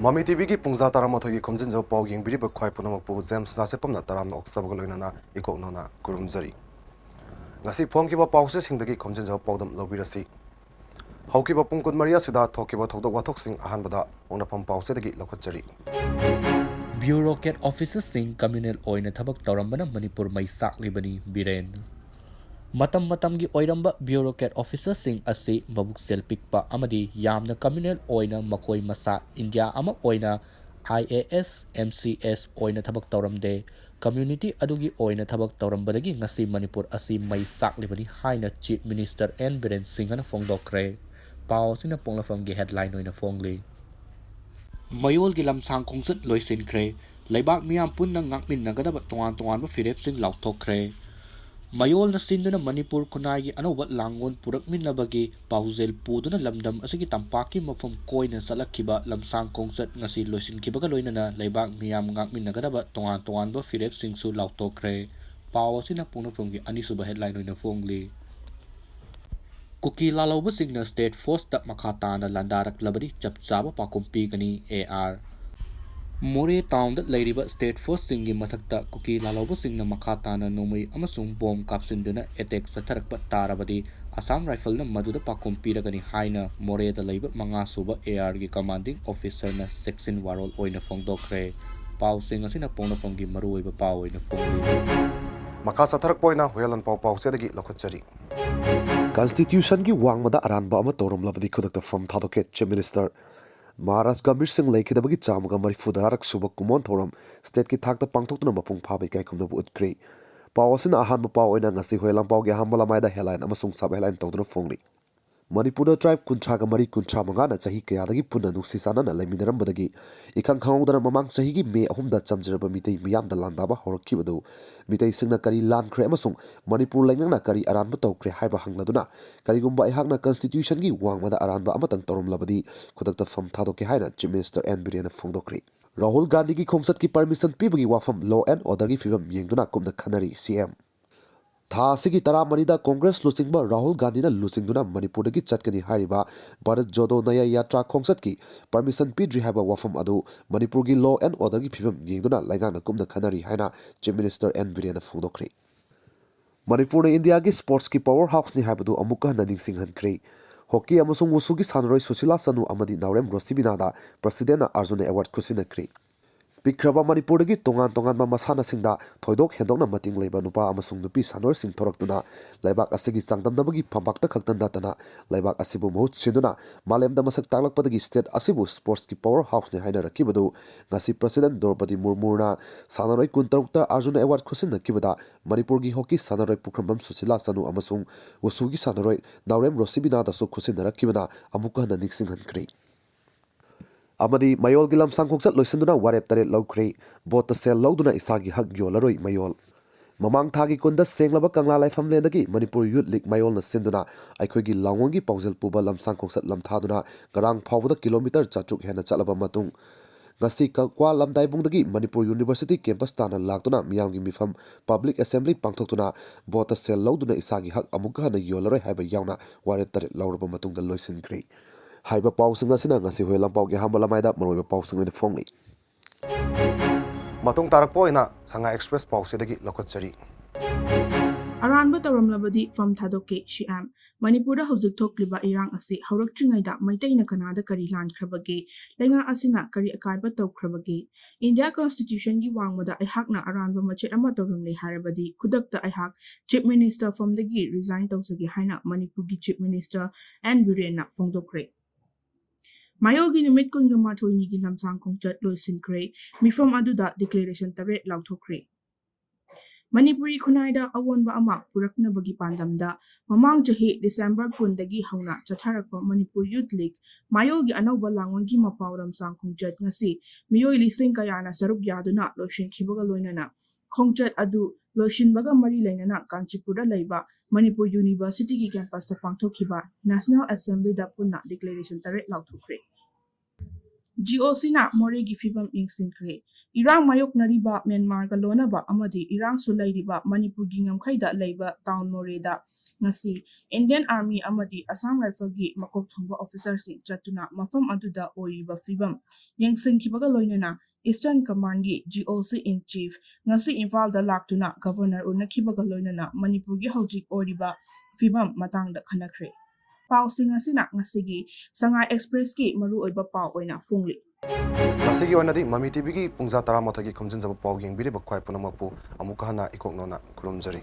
MAMI TV की पुंजा तारामाथोगी खोमजिनजो पाव येंबिरिबा ख्वाइ पुनमकपु James नासेपमना तारामना ऑक्सबगा लोइनाना इकोकनोना कुरुमजरी ngasi phongkiba pause singdagi khomjinjo paudam lobirasi haukiba pungkun maria sida thokiba thodok wathok sing ahanbada onapam pause dagi lokachari bureaucrat officers sing communal oina thabak tawrambana manipur mai saklibani biren matamgi oiramba bureaucrat officers sing asi mabuk selpikpa amadi yamna communal oina makoi masa india ama oina IAS MCS oina thabak tawramde community adugi oina thabak tawrambadagi ngasi manipur asi mai saklibani haina chief minister N Biren Singhana fongdokre pau sina ponglafamgi headline oina fongli mayol gi lamsang khongsat loisinkhre leibak miam punna ngakmin nagadaba tongan ba firep sing lauthokre mayol na sinduna manipur kunai gi anoba langon purakmin nabagi pauzel puduna lamdam asigi tampaki mafam koina salakhiba lamsang khongsat ngasi loisinkiba ga loinana leibak miam ngakmin nagadaba tongan ba firep sing su lauthokre pau sina punafam gi anisuba headline oina fongli Kuki lalauba singna state force tak makata na landarak labadi chapchaba pakumpi gani AR More town that lairiba state force singi mathakta kuki lalauba singna makata na nomai amasung bomb kapsinduna attack sa tharakpa tarabadi Assam rifle na maduda pakumpi gani haina more da laiba manga suba AR gi commanding officer na section warol oina fongdokre pau singa sina pongna fongi maruiba pau oina fongli maka satharak poina hoyalan pau pause dagi lokachari Constitution की वांगमदा अरानबा अमा तौरमलबदी खुदक्ता फम थादोके chief minister महाराज गंभीर सिंह लेखिदबगी चामगा मरिफुदरारक सुबक कुमोन थौरम state की थाकता पांगथोक्तुना मपुंग फाबै कायकुमनबु उतक्रे पावसिन अहानबा पाव ओइना ngasi hoyalan pawge hambala maida headline amasung sub headline tawduna fongli Manipur tribe kunchaga mari kuncha mangana chahi kayadagi punna nuksi sanana laiminarambadagi ikhang khangudana mamang chahi gi me ahumda chamjiraba mitei miyamda landaba horakkibadu mitei singna kari lankhre amasung Manipur laingna kari aranba tawkre haiba hangladuna karigumba ihakna constitution gi wangmada aranba amatang torumlabadi khudakta fam thadoke haina chief minister N Biren fongdokri Rahul Gandhi gi khongsat ki permission pibagi wafam law and order gi fibam yengduna kumna khanari CM Thasigi tara marida Congress lusingba Rahul Gandhi na lusingduna Manipur dagi chatkani hariba Bharat Jodo Naya Yatra khongsat ki permission pidri haiba wafam adu Manipur gi law and order gi phibam yengduna laingana kumna khanari haina Chief Minister N Biren fongdokri Manipur na India gi sports ki powerhouse ni haibadu amukka na ningsinghankre hockey amasung wusu gi sanroi Susila Sanu amadi Naurem Rosibinada President Arjuna Award khusinakri Pikraba Manipur dagi tongan masana singda thoidok hendokna mating leiba nupa amasung nupi sanor sing thoraktuna laibak asigi sangdamnabagi phambakta khaktan datana laibak asibu mahut sinduna malemda masak taklakpadagi state asibu sports ki power house ne haina rakibadu ngasi president Draupadi Murmuna sanaroi kuntarukta Arjuna Award khusin nakibada Manipur gi hockey sanaroi pukrambam Susila Sanu amasung wusugi sanaroi Naurem Rosibina da su khusin rakibada amukka na nixing hankre Amadi mayol gilam sangkongsat loisinduna warep tare lawkre bot sel lawduna isagi hak yolaroi mayol mamang thagi kunda senglaba kangla laifam ledagi Manipur Youth League mayol na sinduna aikhogi lawongi paujel puba lam sangkongsat lam thaduna garang phawda kilometer chatruk hena chalaba matung ngasi kwa lamdai bungdagi Manipur University campus tana laktuna miyamgi mifam public assembly pangthoktuna bot sel lawduna isagi hak amukha na yolaroi haiba yauna warep tare lawraba matungda loisinkhre Haiba pausing asina ngasi hoilam pauge hambala maida maroiba pausing ina fongli matung tarak poina sanga express pause dagi lokachari Aranba tawramlabadi from Thadoke Shiam Manipura hauzik thokliba irang asi haurakchungaida maitaina kanada kari lankrabage lenga asina kari akaiba tawkrabage India Constitution gi wangmada aihakna aranba machet ama tawramle harabadi khudakta aihak Chief Minister from the gi resign tawsagi haina Manipur gi Chief Minister N Biren na fongdokre Mayogi numit kunga mathoini gi lamsang khongchat loisinkre mifam aduda declaration tare lauthokre Manipuri Kunaida awonba ama puraknabagi pandamda mamang jahi December kundagi hauna chatharakpa Manipur Youth League mayogi anauba langongi mapawdam sang khongchat ngasi miyoi lising kayana saruk yaduna loishin khibaga loinana khongchat adu loishin baga mari lainana Kanchipura laiba Manipur University gi campus ta pangthokhiba National Assembly da punna declaration tare lauthukre GOCꯅ ꯃꯣꯔꯦꯒꯤ ꯐꯤꯕꯝ ꯌꯦꯡꯁꯤꯟꯈ꯭ꯔꯦ꯫ ꯏꯔꯥꯡ ꯃꯥꯌꯣꯛꯅꯔꯤꯕ ꯃ꯭ꯌꯥꯟꯃꯥꯔꯒ ꯂꯣꯟꯅꯕ ꯑꯃꯗꯤ ꯏꯔꯥꯡꯁꯨ ꯂꯩꯔꯤꯕ ꯃꯅꯤꯄꯨꯔꯒꯤ ꯉꯝꯈꯩꯗ ꯂꯩꯕ town ꯃꯣꯔꯦꯗ ꯉꯁꯤ ꯏꯟꯗꯤꯌꯟ ꯑꯥꯔꯃꯤ ꯑꯃꯗꯤ ꯑꯁꯥꯝ ꯔꯥꯏꯐꯜꯒꯤ ꯃꯀꯣꯛ ꯊꯣꯡꯕ ꯑꯣꯐꯤꯁꯥꯔꯁꯤꯡ ꯆꯠꯇꯨꯅ ꯃꯐꯝ ꯑꯗꯨꯗ ꯑꯣꯏꯔꯤꯕ ꯐꯤꯕꯝ ꯌꯦꯡꯁꯤꯟꯈꯤꯕꯒ ꯂꯣꯏꯅꯅ ꯏꯁꯇꯔꯟ ꯀꯃꯥꯟꯗꯒꯤ GOC ꯏꯟ ꯆꯤꯐꯉꯁꯤ ꯏꯝꯐꯥꯜꯗ ꯂꯥꯛꯇꯨꯅ ꯒꯚꯔꯅꯔ ꯎꯅꯈꯤꯕꯒ ꯂꯣꯏꯅꯅ ꯃꯅꯤꯄꯨꯔꯒꯤ ꯍꯧꯖꯤꯛ ꯑꯣꯏꯔꯤꯕ ꯐꯤꯕꯝ ꯃꯇꯥꯡꯗ ꯈꯟꯅꯈ꯭ꯔꯦ꯫ ꯄꯥꯎꯁꯤꯡ ꯑꯁꯤꯅ ꯉꯁꯤꯒꯤ ꯁꯉꯥꯏ ꯑꯦꯛꯁꯄ꯭ꯔꯦꯁꯀꯤ ꯃꯔꯨꯑꯣꯏꯕ ꯄꯥꯎ ꯑꯣꯏꯅ ꯐꯣꯡꯂꯤ꯫ ꯉꯁꯤꯒꯤ ꯑꯣꯏꯅꯗꯤ ꯃꯃꯤ ꯇꯤꯚꯤꯒꯤ ꯄꯨꯡꯖꯥ 19ꯒꯤ ꯈꯣꯝꯖꯤꯟꯖꯕ ꯄꯥꯎ ꯌꯦꯡꯕꯤꯔꯤꯕ ꯈ꯭ꯋꯥꯏ ꯄꯨꯝꯅꯃꯛꯄꯨ ꯑꯃꯨꯛꯀ ꯍꯟꯅ ꯏꯀꯣꯛꯅꯣꯅ ꯈꯨꯔꯨꯝꯖꯔꯤ꯫